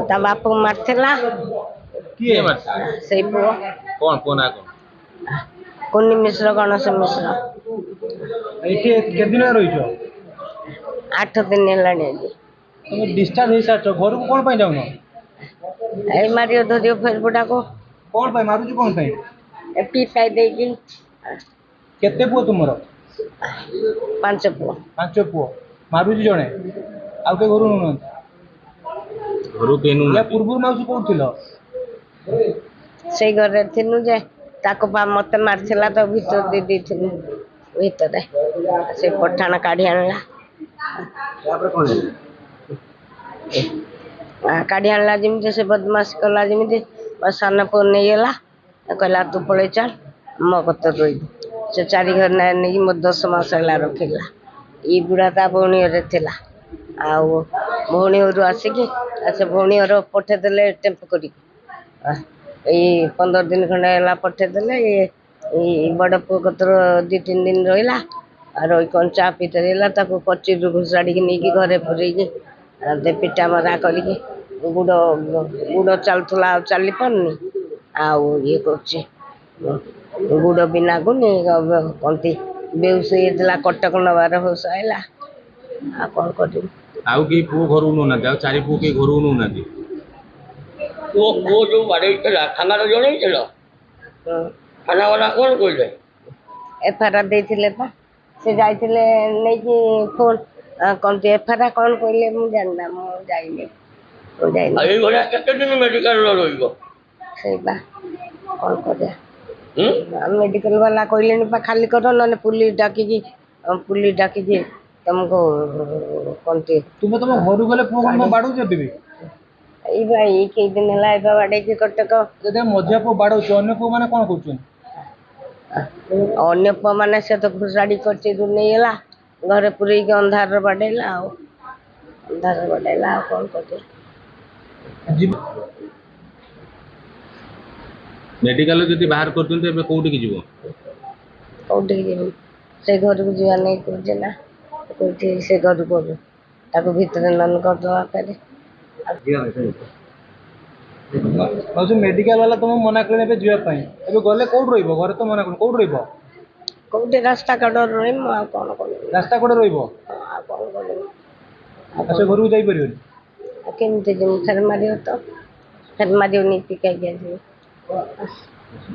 ତା ବାପକୁ ମାରିଥିଲା। କିଏ ମାରିଥିଲା? ସେଇ ପୁଅ କଣ ପୁଅ ନା କଣ? କୁନି ମିଶ୍ର, ଗଣେଶ ମିଶ୍ର। ଏଇଠି କେତେ ଦିନ ରହିଛ? 8 ଦିନ ହେଲାଣି ଆଜି। ତମେ ଡିସଚାର୍ଜ ହେଇସାରିଛ, ଘରକୁ କଣ ପାଇଁ ଯାଉନ? ଏଇ ମାରିବ ଧରିବ ଫେରବୁଟାକୁ। କଣ ପାଇଁ ମାରୁଛି, କଣ ପାଇଁ? ଏ ପି ପାଇ ଦେଇକି। କେତେ ପୁଅ ତୁମର? 5 ପୁଅ। 5 ପୁଅ। ମାରୁଛି ଜଣେ, ଆଉ କେ ଘରୁ ନଉନାହାନ୍ତି? ଘରୁ କେହି ୟା ନଉନାହାନ୍ତି? ପୂର୍ବରୁ ମାଉସୀ କୋଉଠି ଥିଲ? ସେଇ ଘରେ ଥିଲୁ ଯେ ତାକୁ ମତେ ମାରିଥିଲା ତ ଭିତରେ ଦେଇ ଦେଇଥିଲୁ। ଭିତରେ ସେ ପଠାଣ କାଢି ଆଣିଲା। କାଢି ଆଣିଲା ଯେମିତି, ସେ ବଦମାସ କଲା ଯେମିତି, ସାନ ପୁଅ ନେଇଗଲା। କହିଲା ତୁ ପଳେଇ ଚାଲ, ମୋ କତିରେ ରହିବୁ। ସେ 4 ଘର ନେଇକି ମୋ 10 ମାସ ହେଲା ରଖିଲା। ଏଇ ବୁଢା ତା ଭଉଣୀ ଘରେ ଥିଲା। ଆଉ ଭଉଣୀ ଘରୁ ଆସିକି ସେ ଭଉଣୀ ଘର ପଠେଇଦେଲେ ଟେମ୍ପୁ କରିକି। ଏଇ 15 ଦିନ ଖଣ୍ଡେ ହେଲା ପଠେଇଦେଲେ। ଏଇ ବଡ଼ ପୁଅ କତିରେ 2-3 ଦିନ ରହିଲା। ଆଉ ରହି କଣ ଚା ପିଇତେ ହେଲା, ତାକୁ କଚେରୀରୁ ଘୋଷାଡ଼ିକି ନେଇକି ଘରେ ପୁରେଇକି ପିଟା ମରା କରିକି, ଗୁଡ଼ ଚାଲୁଥିଲା ଆଉ ଚାଲି ପାରୁନି। ଆଉ ଇଏ କରୁଛି, ଗୁଡ଼ ବି ନାଗୁନି। କହନ୍ତି ବେଉସ ହେଇଥିଲା, କଟକ ନବାର ହୋସ ଆଇଲା। ଆଉ କଣ କରିବୁ? ଆଉ କେହି ପୁଅ ଘରକୁ ନଉନାହାନ୍ତି? ଆଉ 4 ପୁଅ କେହି ଘରକୁ ନଉନାହାନ୍ତି? ପୁଅ ଯୋଉ ବାଡେଇଥିଲା ଥାନାରେ ଜଣେଇଥିଲ? ଥାନା ବାଲା କଣ କହିଲେ? ଏଫଆଇଆର ଦେଇଥିଲେ ପା। ସେ ଯାଇଥିଲେ ନେଇକି ଫୋନ କହନ୍ତି ଏଫଆଇଆର କଣ କହିଲେ ମୁଁ ଜାଣିନା, ମୁଁ ଯାଇନି। ଆଉ ଏଇଭଳିଆ କେତେ ଦିନ ମେଡିକାଲରେ ରହିବ? ସେଇପା କଣ କରିବା? ହୁଁ? ମେଡିକାଲ ବାଲା କହିଲେଣି ପା ଖାଲି କର, ନହେଲେ ପୁଲିସ ଡାକିକି ତମକୁ କହନ୍ତି। ତୁମେ ତମ ଘରକୁ ଗଲେ ପୁଅ କଣ ବାଡଉଛ ଏବେ ବି? ଏଇ କେଇ ଦିନ ହେଲା ଏବେ ବାଡେଇକି କଟକ। ଯଦି ମଝିଆ ପୁଅ ବାଡଉଛି, ଅନ୍ୟ ପୁଅ ମାନେ କଣ କରୁଛନ୍ତି? ଅନ୍ୟ ପୁଅ ମାନେ ସେ ତ ଘୋଷାଡି କଚେରୀରୁ ନେଇଗଲା, ଘରେ ପୁରେଇକି ଅନ୍ଧାରରେ ବାଡେଇଲା। ଆଉ ଅନ୍ଧାରରେ ବାଡେଇଲା, ଆଉ କଣ କରିବ? ମେଡିକାଲରୁ ଯଦି ବାହାର କରୁଛନ୍ତି, ଏବେ କୋଉଠିକି ଯିବ? କୋଉଠିକି ଯିବି? ସେ ଘରକୁ ଯିବା ନେଇ କହୁଛି ନା, କହୁଛି ସେ ଘରକୁ ତାକୁ ଭିତରେ ନହେଲେ କରିଦବା ଫେରେ। ଆଉ ସେ ମେଡିକାଲ ବାଲା ତମକୁ ମନା କଲେ ଏବେ ଯିବା ପାଇଁ, ଏବେ ଗଲେ କୋଉଠି ରହିବ? ଘରେ ତ ମନା କଲେ, କୋଉଠି ରହିବ? କୋଉଠି ରାସ୍ତା କଡରେ ରହିମୁ, ଆଉ କଣ କରିବୁ? ରାସ୍ତା କଡେ ରହିବ? ଆଉ କଣ କରିବୁ? ଆଉ ସେ ଘରକୁ ଯାଇପାରିବନି? କେମିତି ଯିମୁ? ଫେର ମାରିବ ତ, ଫେର ମାରିବନି ପିକାଇକି ଆସିବ।